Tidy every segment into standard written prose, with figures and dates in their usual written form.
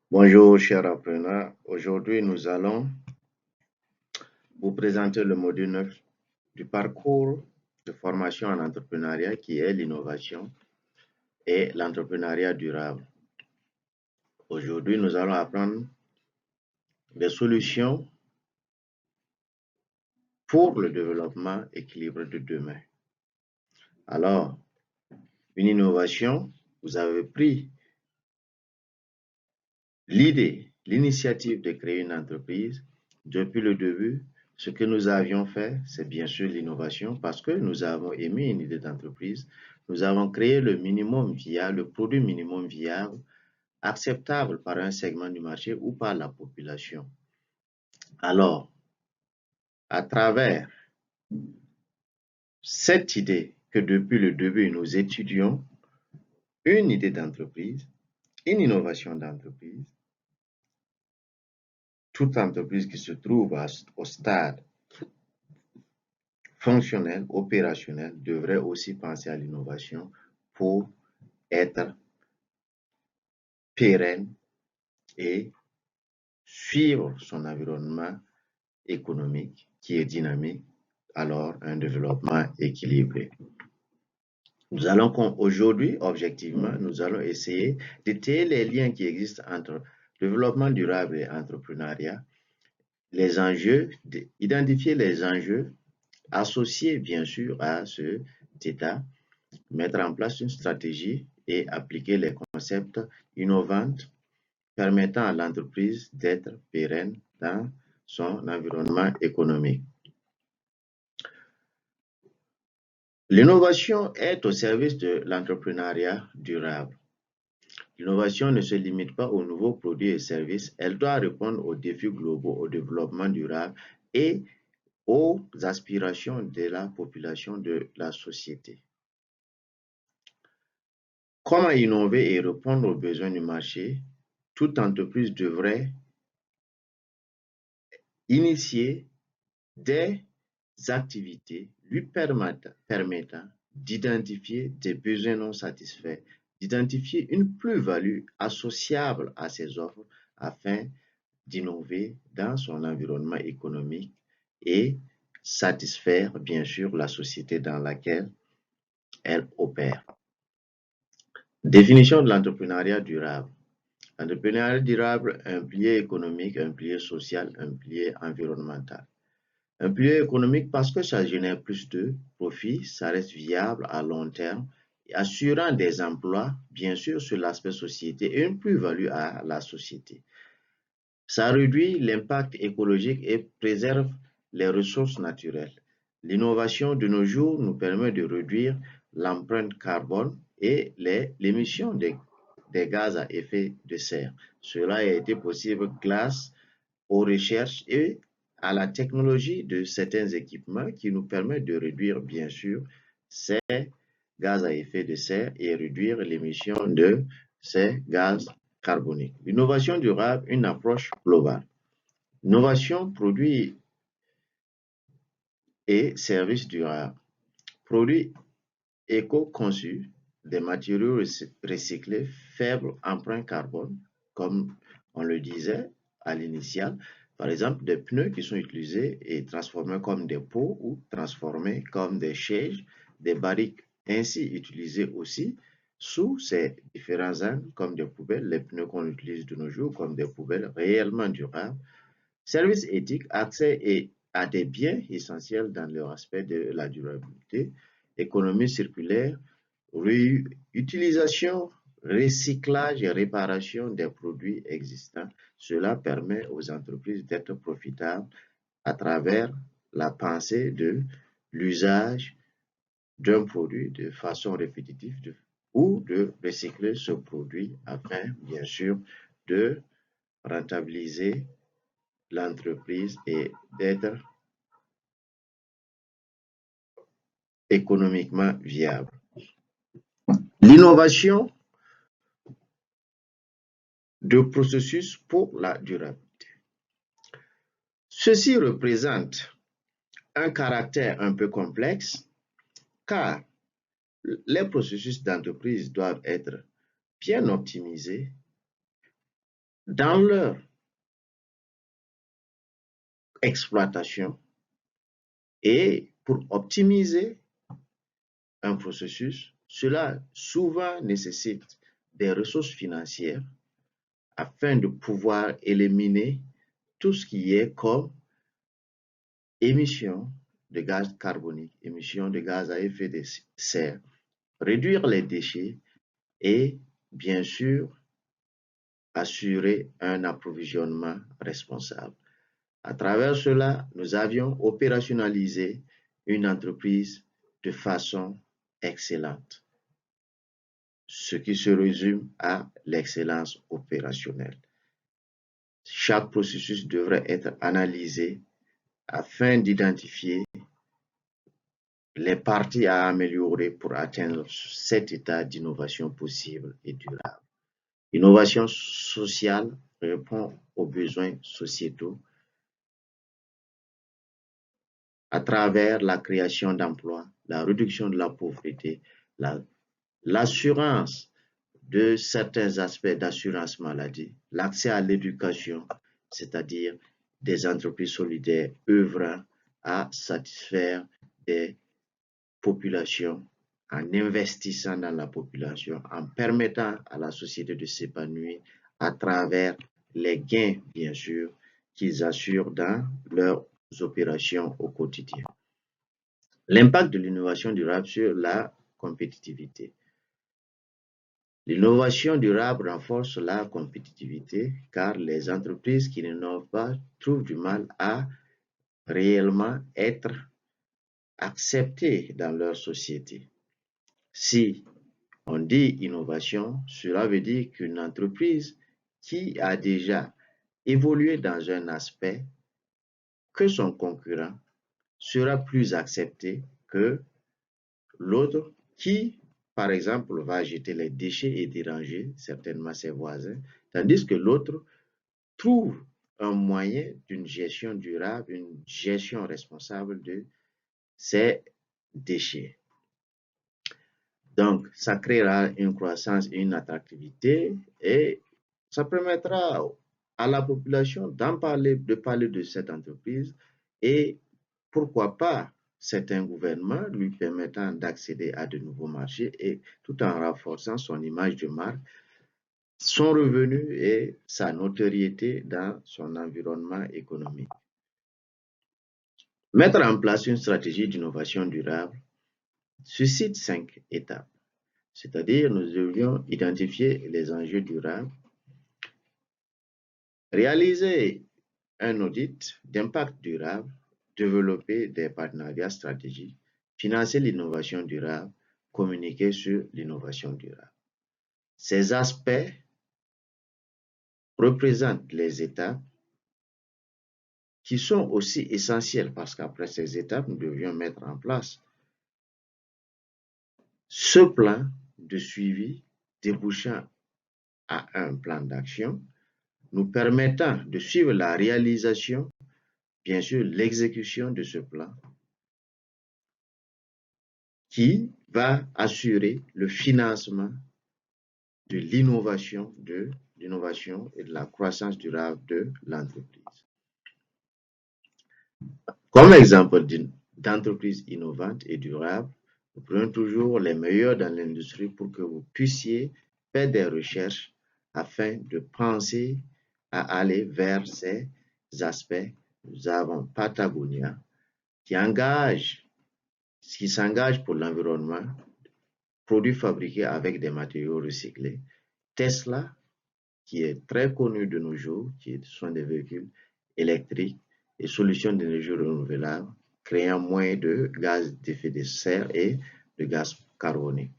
Bonjour, chers apprenants. Aujourd'hui, nous allons vous présenter le module 9 du parcours de formation en entrepreneuriat qui est l'innovation et l'entrepreneuriat durable. Aujourd'hui, nous allons apprendre des solutions pour le développement équilibré de demain. Alors, une innovation, vous avez pris l'idée, l'initiative de créer une entreprise. Depuis le début, ce que nous avions fait, c'est bien sûr l'innovation parce que nous avons émis une idée d'entreprise. Nous avons créé le minimum viable, le produit minimum viable, acceptable par un segment du marché ou par la population. Alors, à travers cette idée que depuis le début nous étudions, une idée d'entreprise, une innovation d'entreprise, toute entreprise qui se trouve au stade fonctionnel, opérationnel, devrait aussi penser à l'innovation pour être pérenne et suivre son environnement économique qui est dynamique, alors un développement équilibré. Nous allons aujourd'hui, objectivement, nous allons essayer d'étayer les liens qui existent entre développement durable et entrepreneuriat, les enjeux, identifier les enjeux associés bien sûr à cet état, mettre en place une stratégie et appliquer les concepts innovants permettant à l'entreprise d'être pérenne dans son environnement économique. L'innovation est au service de l'entrepreneuriat durable. L'innovation ne se limite pas aux nouveaux produits et services, elle doit répondre aux défis globaux, au développement durable et aux aspirations de la population de la société. Comment innover et répondre aux besoins du marché? Toute entreprise devrait initier des activités lui permettant d'identifier des besoins non satisfaits, d'identifier une plus-value associable à ses offres afin d'innover dans son environnement économique et satisfaire bien sûr la société dans laquelle elle opère. Définition de l'entrepreneuriat durable. L'entrepreneuriat durable, un pilier économique, un pilier social, un pilier environnemental. Un pilier économique parce que ça génère plus de profits, ça reste viable à long terme, assurant des emplois, bien sûr, sur l'aspect société et une plus-value à la société. Ça réduit l'impact écologique et préserve les ressources naturelles. L'innovation de nos jours nous permet de réduire l'empreinte carbone et l'émission des gaz à effet de serre. Cela a été possible grâce aux recherches et à la technologie de certains équipements qui nous permettent de réduire, bien sûr, ces gaz à effet de serre et réduire l'émission de ces gaz carboniques. L'innovation durable, une approche globale. Innovation, produits et services durables. Produits éco-conçus, des matériaux recyclés, faible empreinte carbone, comme on le disait à l'initial. Par exemple, des pneus qui sont utilisés et transformés comme des pots ou transformés comme des chaises, des barriques ainsi utilisées aussi sous ces différents angles comme des poubelles, les pneus qu'on utilise de nos jours comme des poubelles réellement durables. Services éthiques, accès à des biens essentiels dans leur aspect de la durabilité, économie circulaire, utilisation, recyclage et réparation des produits existants. Cela permet aux entreprises d'être profitables à travers la pensée de l'usage d'un produit de façon répétitive ou de recycler ce produit afin, bien sûr, de rentabiliser l'entreprise et d'être économiquement viable. L'innovation de processus pour la durabilité. Ceci représente un caractère un peu complexe car les processus d'entreprise doivent être bien optimisés dans leur exploitation et pour optimiser un processus, cela souvent nécessite des ressources financières afin de pouvoir éliminer tout ce qui est comme émissions de gaz carbonique, émissions de gaz à effet de serre, réduire les déchets et bien sûr assurer un approvisionnement responsable. À travers cela, nous avions opérationnalisé une entreprise de façon excellente, ce qui se résume à l'excellence opérationnelle. Chaque processus devrait être analysé afin d'identifier les parties à améliorer pour atteindre cet état d'innovation possible et durable. L'innovation sociale répond aux besoins sociétaux à travers la création d'emplois, la réduction de la pauvreté, l'assurance de certains aspects d'assurance maladie, l'accès à l'éducation, c'est-à-dire des entreprises solidaires œuvrant à satisfaire des populations en investissant dans la population, en permettant à la société de s'épanouir à travers les gains, bien sûr, qu'ils assurent dans leurs opérations au quotidien. L'impact de l'innovation durable sur la compétitivité. L'innovation durable renforce la compétitivité car les entreprises qui n'innovent pas trouvent du mal à réellement être acceptées dans leur société. Si on dit innovation, cela veut dire qu'une entreprise qui a déjà évolué dans un aspect que son concurrent sera plus accepté que l'autre qui, par exemple, va jeter les déchets et déranger certainement ses voisins, tandis que l'autre trouve un moyen d'une gestion durable, une gestion responsable de ses déchets. Donc, ça créera une croissance et une attractivité et ça permettra à la population de parler de cette entreprise et pourquoi pas certains gouvernements lui permettant d'accéder à de nouveaux marchés et tout en renforçant son image de marque, son revenu et sa notoriété dans son environnement économique. Mettre en place une stratégie d'innovation durable suscite 5 étapes. C'est-à-dire, nous devions identifier les enjeux durables, réaliser un audit d'impact durable, développer des partenariats stratégiques, financer l'innovation durable, communiquer sur l'innovation durable. Ces aspects représentent les étapes qui sont aussi essentielles parce qu'après ces étapes, nous devions mettre en place ce plan de suivi débouchant à un plan d'action nous permettant de suivre la réalisation, bien sûr l'exécution de ce plan qui va assurer le financement de l'innovation et de la croissance durable de l'entreprise. Comme exemple d'entreprise innovante et durable, nous prenons toujours les meilleurs dans l'industrie pour que vous puissiez faire des recherches afin de penser à aller vers ces aspects. Nous avons Patagonia qui s'engage pour l'environnement, produits fabriqués avec des matériaux recyclés. Tesla, qui est très connu de nos jours, qui sont des véhicules électriques et solutions d'énergie renouvelable, créant moins de gaz d'effet de serre et de gaz carbonique.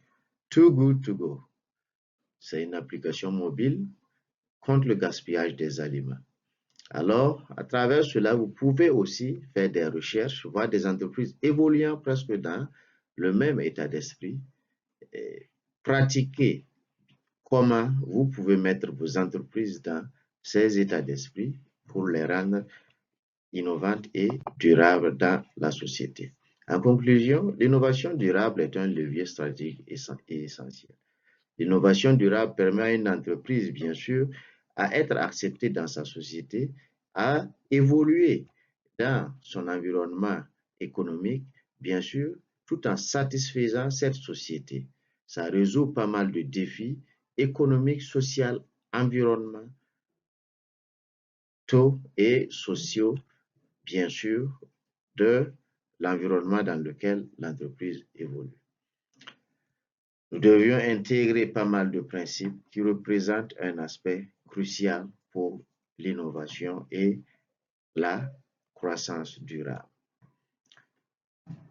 Too Good To Go, c'est une application mobile contre le gaspillage des aliments. Alors, à travers cela, vous pouvez aussi faire des recherches, voir des entreprises évoluant presque dans le même état d'esprit, et pratiquer comment vous pouvez mettre vos entreprises dans ces états d'esprit pour les rendre innovantes et durables dans la société. En conclusion, l'innovation durable est un levier stratégique et essentiel. L'innovation durable permet à une entreprise, bien sûr, à être accepté dans sa société, à évoluer dans son environnement économique, bien sûr, tout en satisfaisant cette société. Ça résout pas mal de défis économiques, sociaux, environnementaux et sociaux, bien sûr, de l'environnement dans lequel l'entreprise évolue. Nous devions intégrer pas mal de principes qui représentent un aspect crucial pour l'innovation et la croissance durable.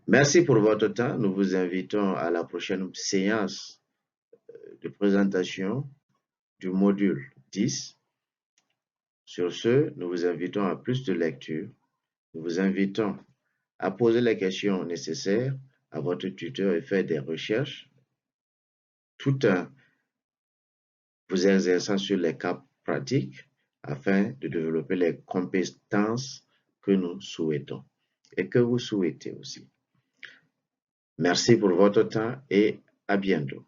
Merci pour votre temps. Nous vous invitons à la prochaine séance de présentation du module 10. Sur ce, nous vous invitons à plus de lecture. Nous vous invitons à poser les questions nécessaires à votre tuteur et faire des recherches tout en vous exerçant sur les cas pratiques afin de développer les compétences que nous souhaitons et que vous souhaitez aussi. Merci pour votre temps et à bientôt.